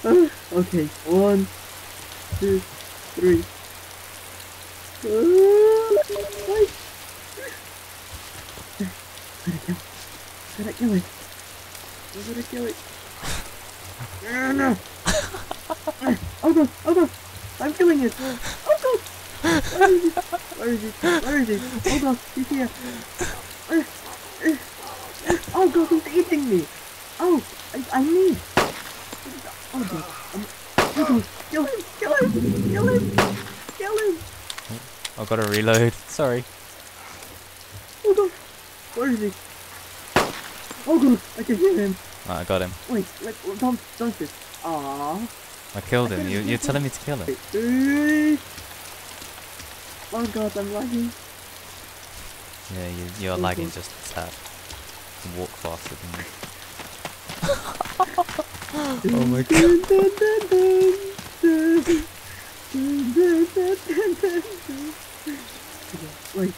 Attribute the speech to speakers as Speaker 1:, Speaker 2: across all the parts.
Speaker 1: Okay, 1, 2, 3. Wait. Gotta kill it. I'm gonna kill it. No. Oh god, oh god. I'm killing it. Oh god. Where is it? Where is it? Where is it? Oh god, he's here. Oh god, he's eating me. Oh, I need. Oh god. Oh god. Kill him. Kill him. Kill him. Kill him.
Speaker 2: I've got to reload. Sorry.
Speaker 1: Oh god. Where is he? Oh god, I can hear him.
Speaker 2: Oh, I got him.
Speaker 1: Wait, don't it. Aww.
Speaker 2: I killed him. You're telling me to kill him.
Speaker 1: Oh god, I'm lagging.
Speaker 2: Yeah, you're lagging just a tad. You walk faster than me. Oh my god.
Speaker 1: Wait,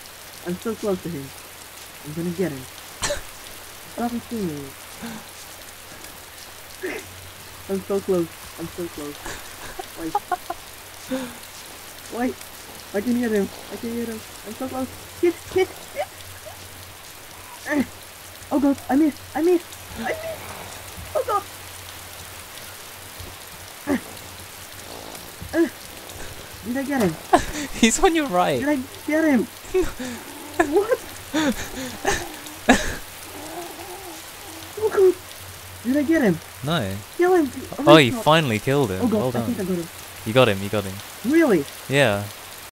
Speaker 1: I'm so close to him. I'm gonna get him. Stop seeing me. I'm so close. I'm so close. Wait. Wait. I can hear him. I can hear him. I'm so close. Hit. Oh god, I missed. Oh god. Did I get him?
Speaker 2: He's on your right.
Speaker 1: Did I get him? What? Oh god. Did I get him?
Speaker 2: No.
Speaker 1: Kill him.
Speaker 2: Oh, you finally killed him.
Speaker 1: Oh god,
Speaker 2: Well
Speaker 1: I
Speaker 2: done.
Speaker 1: think I got him.
Speaker 2: You got him.
Speaker 1: Really?
Speaker 2: Yeah.